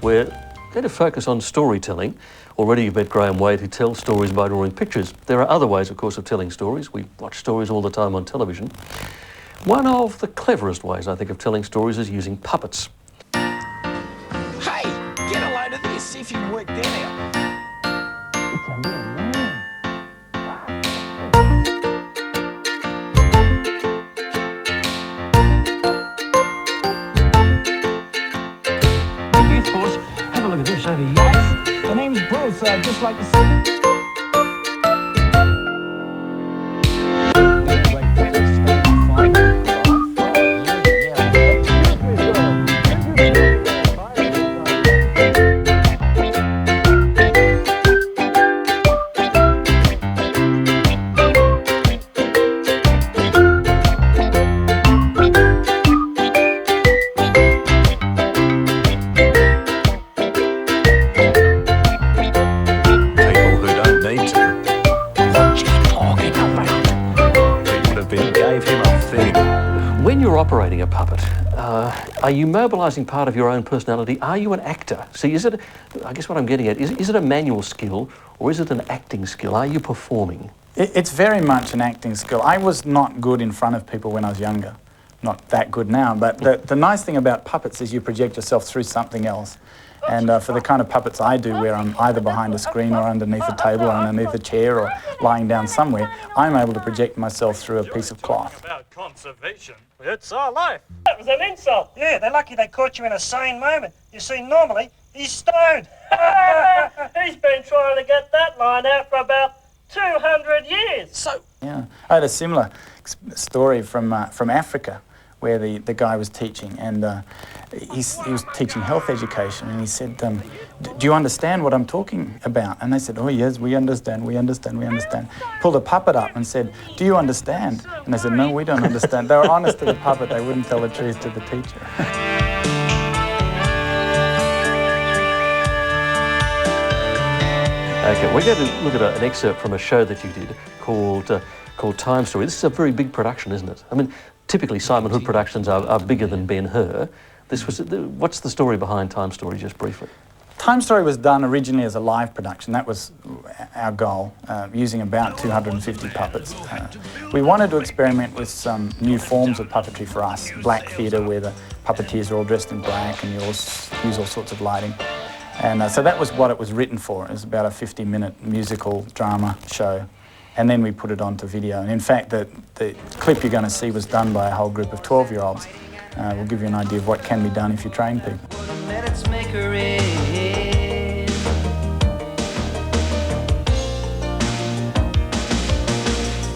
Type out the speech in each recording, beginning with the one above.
we're going to focus on storytelling. Already you've met Graham Wade, who tells stories by drawing pictures. There are other ways, of course, of telling stories. We watch stories all the time on television. One of the cleverest ways, I think, of telling stories is using puppets. Hey, get a load of this, see if you can work that out. It's a real man. Youth force, have a look at this over here. The name's Bruce, just like the... When you're operating a puppet, are you mobilising part of your own personality? Are you an actor? See, is it, I guess what I'm getting at, is it a manual skill or is it an acting skill? Are you performing? It's very much an acting skill. I was not good in front of people when I was younger. Not that good now, but the nice thing about puppets is you project yourself through something else. And for the kind of puppets I do, where I'm either behind a screen or underneath a table or underneath a chair or lying down somewhere, I'm able to project myself through a piece of cloth. About conservation, it's our life. That was an insult. Yeah, they're lucky they caught you in a sane moment. You see, normally, he's stoned. He's been trying to get that line out for about 200 years. So... Yeah, I had a similar story from Africa, where the guy was teaching, and he was teaching health education, and he said, do you understand what I'm talking about? And they said, oh yes, we understand. Pulled a puppet up and said, do you understand? And they said, no, we don't understand. They were honest to the puppet, they wouldn't tell the truth to the teacher. Okay, we're going to look at an excerpt from a show that you did called Time Story. This is a very big production, isn't it? I mean, typically Simon Hood productions are bigger than Ben-Hur. What's the story behind Time Story, just briefly? Time Story was done originally as a live production. That was our goal, using about 250 puppets. We wanted to experiment with some new forms of puppetry for us. Black theatre, where the puppeteers are all dressed in black and you use all sorts of lighting. And so that was what it was written for. It was about a 50-minute musical drama show. And then we put it onto video. And in fact, the clip you're going to see was done by a whole group of 12-year-olds. We'll give you an idea of what can be done if you train people.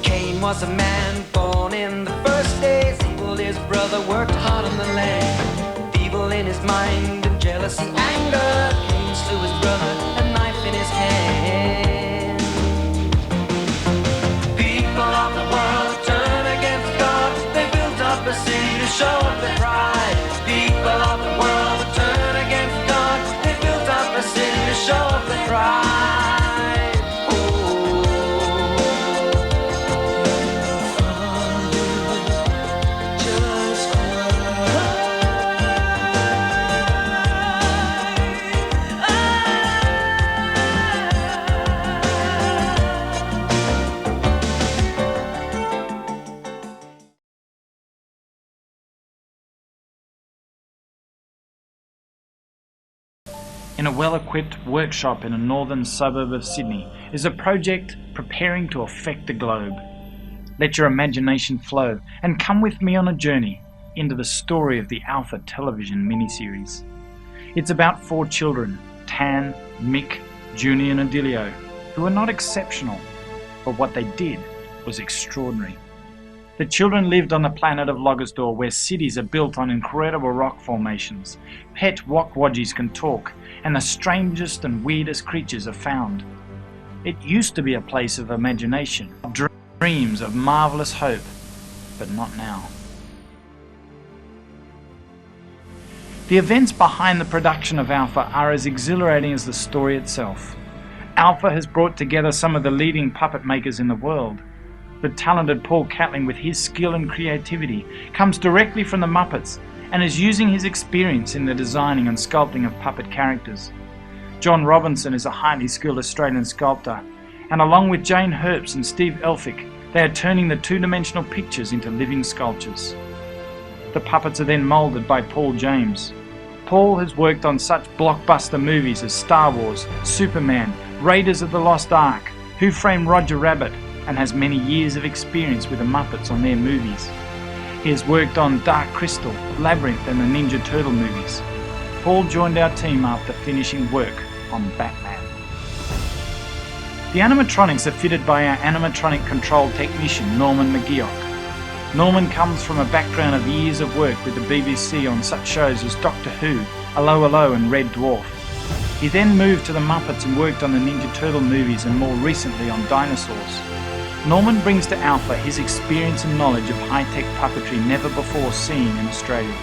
Cain was a man born in the first days. Evil, his brother, worked hard on the land. Evil in his mind and jealousy, anger. Cain slew his brother, a knife in his hand. People of the world turn against God. They built up a city to show off their pride. People of the world turn against God. They built up a city to show off their pride. In a well-equipped workshop in a northern suburb of Sydney is a project preparing to affect the globe. Let your imagination flow and come with me on a journey into the story of the Alpha television miniseries. It's about 4 children, Tan, Mick, Junie and Adilio, who are not exceptional, but what they did was extraordinary. The children lived on the planet of Logasdor, where cities are built on incredible rock formations, pet wok-wodgies can talk, and the strangest and weirdest creatures are found. It used to be a place of imagination, of dreams, of marvellous hope, but not now. The events behind the production of Alpha are as exhilarating as the story itself. Alpha has brought together some of the leading puppet makers in the world. The talented Paul Catling, with his skill and creativity, comes directly from the Muppets and is using his experience in the designing and sculpting of puppet characters. John Robinson is a highly skilled Australian sculptor, and along with Jane Herbst and Steve Elphick, they are turning the two-dimensional pictures into living sculptures. The puppets are then moulded by Paul James. Paul has worked on such blockbuster movies as Star Wars, Superman, Raiders of the Lost Ark, Who Framed Roger Rabbit, and has many years of experience with the Muppets on their movies. He has worked on Dark Crystal, Labyrinth and the Ninja Turtle movies. Paul joined our team after finishing work on Batman. The animatronics are fitted by our animatronic control technician Norman McGeoch. Norman comes from a background of years of work with the BBC on such shows as Doctor Who, Allo Allo and Red Dwarf. He then moved to the Muppets and worked on the Ninja Turtle movies and more recently on dinosaurs. Norman brings to Alpha his experience and knowledge of high-tech puppetry never before seen in Australia.